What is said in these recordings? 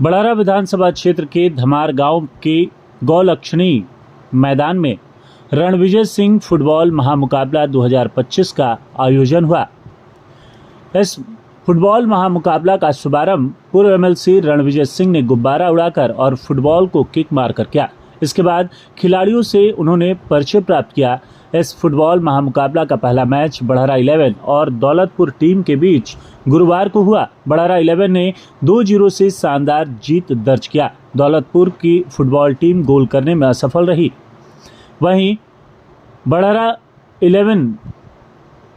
बड़हरा विधानसभा क्षेत्र के धमार गांव के गौलक्षणी मैदान में रणविजय सिंह फुटबॉल महामुकाबला 2025 का आयोजन हुआ। इस फुटबॉल महामुकाबला का शुभारंभ पूर्व एमएलसी रणविजय सिंह ने गुब्बारा उड़ाकर और फुटबॉल को किक मारकर किया। इसके बाद खिलाड़ियों से उन्होंने परिचय प्राप्त किया। इस फुटबॉल महामुकाबला का पहला मैच बड़हरा 11 और दौलतपुर टीम के बीच गुरुवार को हुआ। बड़हरा 11 ने 2-0 से शानदार जीत दर्ज किया। दौलतपुर की फुटबॉल टीम गोल करने में असफल रही। वहीं बड़हरा 11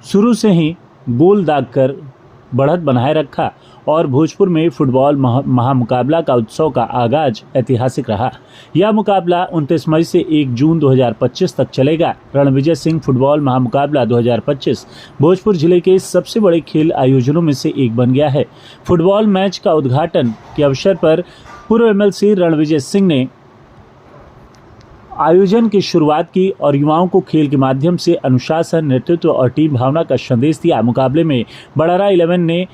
शुरू से ही गोल दागकर बढ़त बनाए रखा और भोजपुर में फुटबॉल महामुकाबला का उत्सव का आगाज ऐतिहासिक रहा। यह मुकाबला 29 मई से 1 जून 2025 तक चलेगा। रणविजय सिंह फुटबॉल महामुकाबला 2025 भोजपुर जिले के सबसे बड़े खेल आयोजनों में से एक बन गया है। फुटबॉल मैच का उद्घाटन के अवसर पर पूर्व एमएलसी रणविजय सिंह ने आयोजन की शुरुआत की और युवाओं को खेल के माध्यम से अनुशासन, नेतृत्व और टीम भावना का संदेश दिया। मुकाबले में बड़हरा 11 ने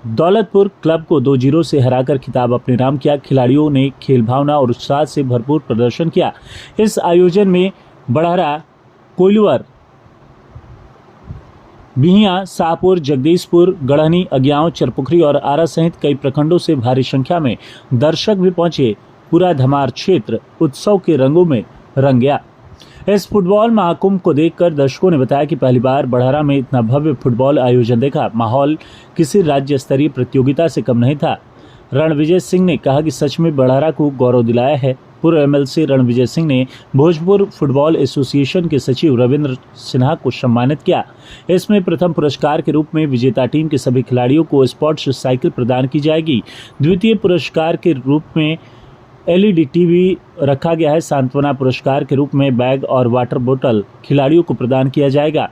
दौलतपुर क्लब को 2-0 से हराकर खिताब अपने नाम किया। खिलाड़ियों ने खेल भावना और उत्साह से भरपूर प्रदर्शन किया। इस आयोजन में बड़हरा, कोइलवर, बिहिया, शाहपुर, जगदीशपुर, गढ़हनी, अज्ञांव, चरपुखरी और आरा सहित कई प्रखंडों से भारी संख्या में दर्शक भी पहुंचे। पूरा धमार क्षेत्र उत्सव के रंगों में रंग गया। इस फुटबॉल महाकुंभ को देखकर दर्शकों ने बताया कि पहली बार बड़हरा में इतना भव्य फुटबॉल आयोजन देखा। माहौल किसी राज्य स्तरीय प्रतियोगिता से कम नहीं था। रणविजय सिंह ने कहा कि सच में बड़हरा को गौरव दिलाया है। पूर्व एमएलसी रणविजय सिंह ने भोजपुर फुटबॉल एसोसिएशन के सचिव रविंद्र सिन्हा को सम्मानित किया। इसमें प्रथम पुरस्कार के रूप में विजेता टीम के सभी खिलाड़ियों को स्पोर्ट्स साइकिल प्रदान की जाएगी। द्वितीय पुरस्कार के रूप में एलईडी टीवी रखा गया है। सांत्वना पुरस्कार के रूप में बैग और वाटर बोतल खिलाड़ियों को प्रदान किया जाएगा।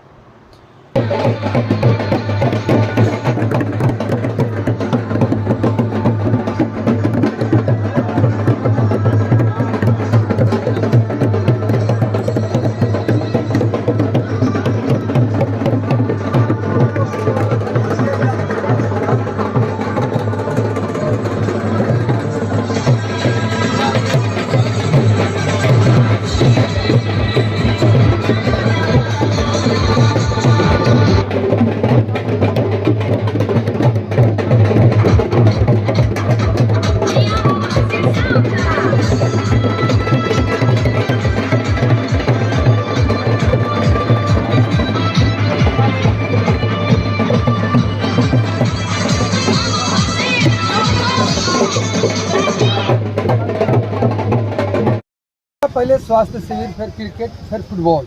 पहले स्वास्थ्य शिविर, फिर क्रिकेट, फिर फुटबॉल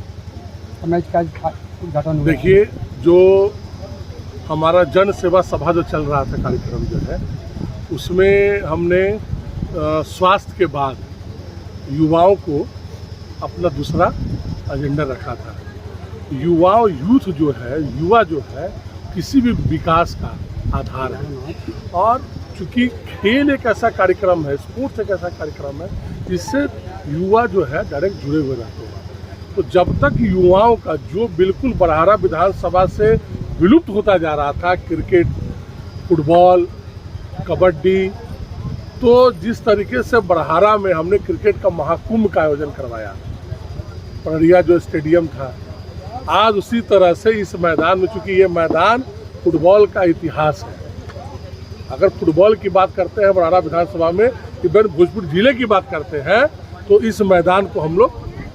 मैच का उद्घाटन हुआ। देखिए, जो हमारा जन सेवा सभा जो चल रहा था कार्यक्रम जो है, उसमें हमने स्वास्थ्य के बाद युवाओं को अपना दूसरा एजेंडा रखा था। यूथ जो है, युवा जो है, किसी भी विकास का आधार है। और चूँकि खेल एक ऐसा कार्यक्रम है, स्पोर्ट्स एक ऐसा कार्यक्रम है जिससे युवा जो है डायरेक्ट जुड़े हुए रहते हैं। तो जब तक युवाओं का जो बिल्कुल बड़हरा विधानसभा से विलुप्त होता जा रहा था, क्रिकेट, फुटबॉल, कबड्डी, तो जिस तरीके से बड़हरा में हमने क्रिकेट का महाकुंभ का आयोजन करवाया, पड़रिया जो स्टेडियम था, आज उसी तरह से इस मैदान में, चूँकि ये मैदान फुटबॉल का इतिहास है। अगर फुटबॉल की बात करते हैं बड़हरा विधानसभा में, इवन भोजपुर जिले की बात करते हैं, तो इस मैदान को हम लोग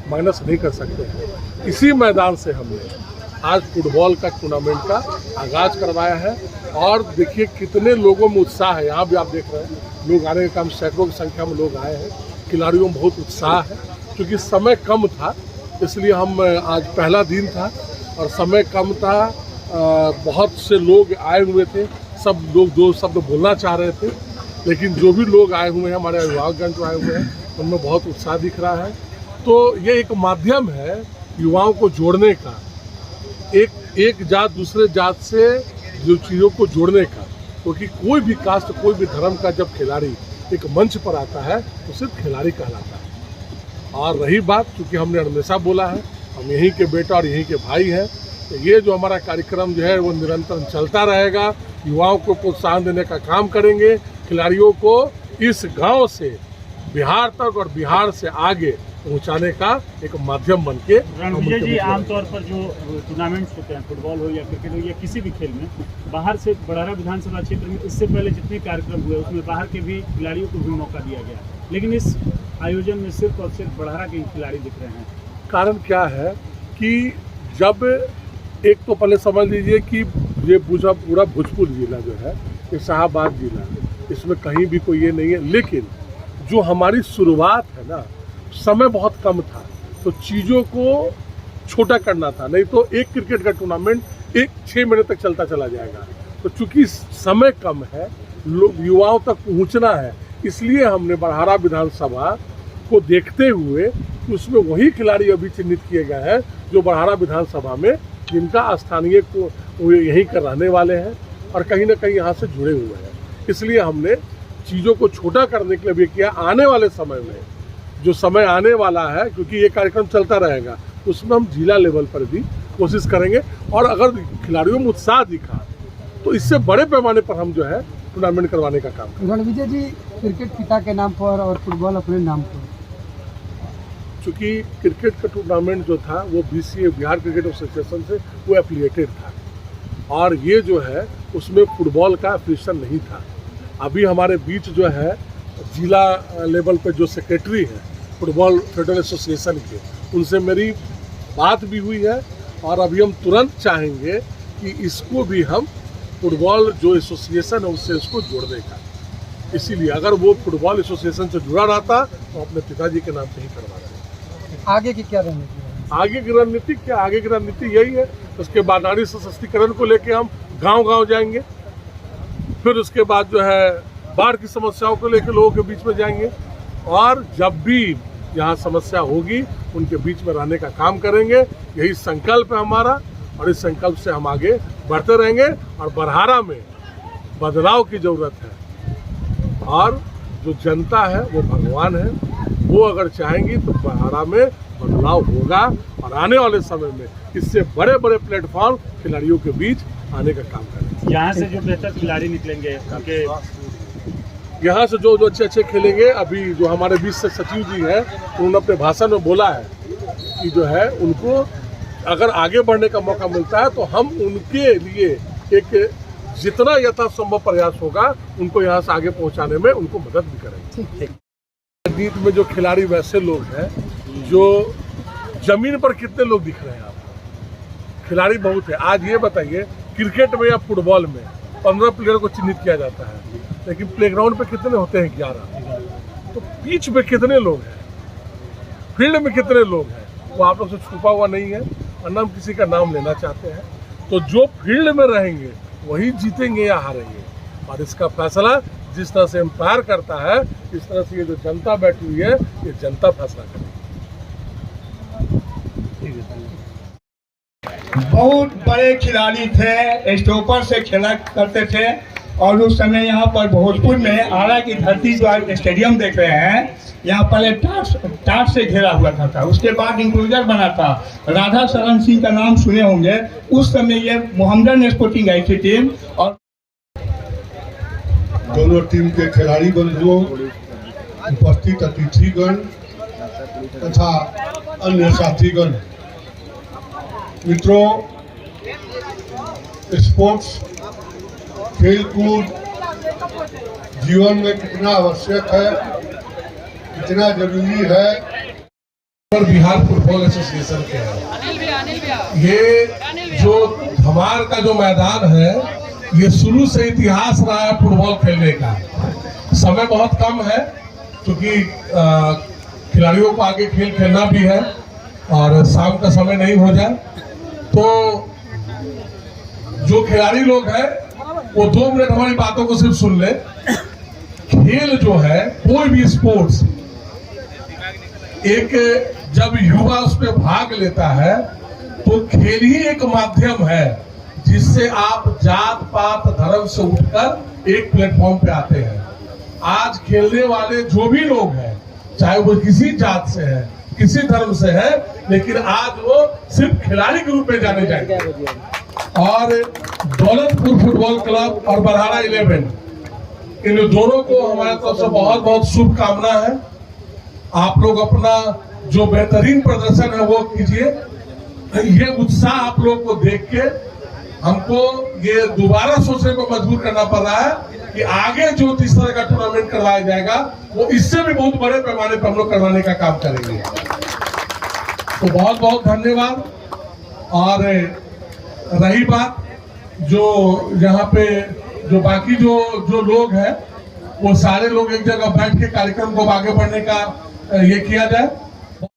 माइनस नहीं कर सकते हैं। इसी मैदान से हमने आज फुटबॉल का टूर्नामेंट का आगाज करवाया है। और देखिए कितने लोगों में उत्साह है। यहाँ भी आप देख रहे हैं लोग आने का काम, सैकड़ों की संख्या में लोग आए हैं। खिलाड़ियों में बहुत उत्साह है। क्योंकि समय कम था, इसलिए हम आज पहला दिन था और समय कम था। बहुत से लोग आए हुए थे। सब लोग दो शब्द बोलना चाह रहे थे, लेकिन जो भी लोग आए हुए हैं, हमारे अभिभावकगण जो आए हुए हैं, उनमें बहुत उत्साह दिख रहा है। तो ये एक माध्यम है युवाओं को जोड़ने का, एक जात दूसरे जात से जो चीज़ों को जोड़ने का। क्योंकि कोई भी कास्ट, कोई भी धर्म का जब खिलाड़ी एक मंच पर आता है तो सिर्फ खिलाड़ी कहलाता है। और रही बात, चूँकि हमने हमेशा बोला है हम यहीं के बेटा और यहीं के भाई हैं, तो ये जो हमारा कार्यक्रम जो है वो निरंतर चलता रहेगा। युवाओं को प्रोत्साहन देने का काम करेंगे, खिलाड़ियों को इस गांव से बिहार तक और बिहार से आगे पहुंचाने का एक माध्यम बन के रणविजय जी, आमतौर पर जो टूर्नामेंट्स होते हैं, फुटबॉल हो या क्रिकेट हो या किसी भी खेल में, बाहर से बड़हरा विधानसभा क्षेत्र में इससे पहले जितने कार्यक्रम हुए उसमें बाहर के भी खिलाड़ियों को भी मौका दिया गया, लेकिन इस आयोजन में सिर्फ और सिर्फ बड़हरा के खिलाड़ी दिख रहे हैं। कारण क्या है कि जब एक तो पहले समझ लीजिए कि ये पूरा भोजपुर जिला जो है, ये शाहाबाद जिला, इसमें कहीं भी कोई ये नहीं है, लेकिन जो हमारी शुरुआत है ना, समय बहुत कम था, तो चीज़ों को छोटा करना था, नहीं तो एक क्रिकेट का टूर्नामेंट 6 महीने तक चलता चला जाएगा। तो चूंकि समय कम है, लोग युवाओं तक पहुंचना है, इसलिए हमने बड़हरा विधानसभा को देखते हुए उसमें वही खिलाड़ी अभी चिन्हित किए गए हैं जो बड़हरा विधानसभा में जिनका स्थानीय को यहीं कर रहने वाले हैं और कहीं ना कहीं यहाँ से जुड़े हुए हैं। इसलिए हमने चीज़ों को छोटा करने के लिए भी किया। आने वाले समय में जो समय आने वाला है, क्योंकि ये कार्यक्रम चलता रहेगा, उसमें हम जिला लेवल पर भी कोशिश करेंगे और अगर खिलाड़ियों में उत्साह दिखा तो इससे बड़े पैमाने पर हम जो है टूर्नामेंट करवाने का काम करेंगे। रणविजय जी, क्रिकेट पिता के नाम पर और फुटबॉल अपने नाम पर, चूँकि क्रिकेट का टूर्नामेंट जो था वो BCA बिहार क्रिकेट एसोसिएशन से वो एफिलिएटेड था और ये जो है उसमें फुटबॉल का एफिलिएशन नहीं था। अभी हमारे बीच जो है जिला लेवल पे जो सेक्रेटरी है फुटबॉल फेडरल एसोसिएशन के, उनसे मेरी बात भी हुई है और अभी हम तुरंत चाहेंगे कि इसको भी हम फुटबॉल जो एसोसिएशन है उससे इसको जोड़ने का। इसीलिए अगर वो फुटबॉल एसोसिएशन से जुड़ा रहता तो अपने पिताजी के नाम से ही करवा रहे। आगे की क्या रणनीति है? आगे की रणनीति क्या, आगे की रणनीति यही है। उसके बाद नारी सशक्तिकरण को लेके हम गांव-गांव जाएंगे, फिर उसके बाद जो है बाढ़ की समस्याओं को लेकर लोगों के बीच में जाएंगे और जब भी यहाँ समस्या होगी उनके बीच में रहने का काम करेंगे। यही संकल्प है हमारा और इस संकल्प से हम आगे बढ़ते रहेंगे और बड़हरा में बदलाव की ज़रूरत है और जो जनता है वो भगवान है, वो अगर चाहेंगी तो बड़हरा में बदलाव होगा और आने वाले समय में इससे बड़े बड़े प्लेटफॉर्म खिलाड़ियों के बीच आने का काम करेंगे। यहाँ से जो बेहतर खिलाड़ी निकलेंगे, उनके यहाँ से जो अच्छे खेलेंगे, अभी जो हमारे बीच से सचिव जी हैं उन्होंने अपने भाषण में बोला है कि जो है उनको अगर आगे बढ़ने का मौका मिलता है तो हम उनके लिए एक जितना यथासंभव प्रयास होगा उनको यहाँ से आगे पहुँचाने में उनको मदद भी करेंगे। अतीत में जो खिलाड़ी वैसे लोग हैं जो जमीन पर कितने लोग दिख रहे हैं आपको? खिलाड़ी बहुत है। आज ये बताइए, क्रिकेट में या फुटबॉल में 15 प्लेयर को चिन्हित किया जाता है, लेकिन प्लेग्राउंड पे कितने होते हैं? 11। तो पिच पे कितने लोग हैं, फील्ड में कितने लोग हैं, वो आप लोग से छुपा हुआ नहीं है और ना हम किसी का नाम लेना चाहते हैं। तो जो फील्ड में रहेंगे वही जीतेंगे या हारेंगे और इसका फैसला जिस तरह से एम्पायर करता है, इस तरह से ये जो जनता बैठी हुई है ये जनता फैसला करेगी। बहुत बड़े खिलाड़ी थे, स्टॉपर से खेला करते थे और उस समय यहाँ पर भोजपुर में आरा की धरती जो आप स्टेडियम देख रहे हैं, यहाँ पहले टाट से घेरा हुआ था, उसके बाद इंक्लोजर बना था। राधा शरण सिंह का नाम सुने होंगे, उस समय ये मोहम्मदन स्पोर्टिंग आई थी टीम और दोनों टीम के खिलाड़ी बंधुओं, उपस्थित अतिथिगण तथा अन्य साथीगण, मित्रों, स्पोर्ट्स खेलकूद जीवन में कितना आवश्यक है, कितना जरूरी है। बिहार फुटबॉल एसोसिएशन के हैं। ये जो धमार का जो मैदान है ये शुरू से इतिहास रहा है फुटबॉल खेलने का। समय बहुत कम है क्योंकि खिलाड़ियों को आगे खेल खेलना भी है और शाम का समय नहीं हो जाए, तो जो खिलाड़ी लोग हैं वो 2 मिनट हमारी बातों को सिर्फ सुन ले। खेल जो है, कोई भी स्पोर्ट्स, एक जब युवा उस पर भाग लेता है तो खेल ही एक माध्यम है जिससे आप जात पात धर्म से उठकर एक प्लेटफॉर्म पे आते हैं। आज खेलने वाले जो भी लोग हैं, चाहे वो किसी जात से है, किसी धर्म से है, लेकिन आज वो सिर्फ खिलाड़ी के रूप में जाने जाएंगे। और दौलतपुर फुटबॉल क्लब और बड़हरा 11 इन दोनों को हमारे तरफ से बहुत बहुत शुभकामना है। आप लोग अपना जो बेहतरीन प्रदर्शन है वो कीजिए। ये उत्साह आप लोग को देख के हमको ये दोबारा सोचने को मजबूर करना पड़ रहा है कि आगे जो इस तरह का टूर्नामेंट करवाया जाएगा वो इससे भी बहुत बड़े पैमाने पर हम लोग करवाने का काम करेंगे। तो बहुत बहुत धन्यवाद। और रही बात जो यहाँ पे जो बाकी जो लोग हैं वो सारे लोग एक जगह बैठ के कार्यक्रम को आगे बढ़ने का ये किया जाए।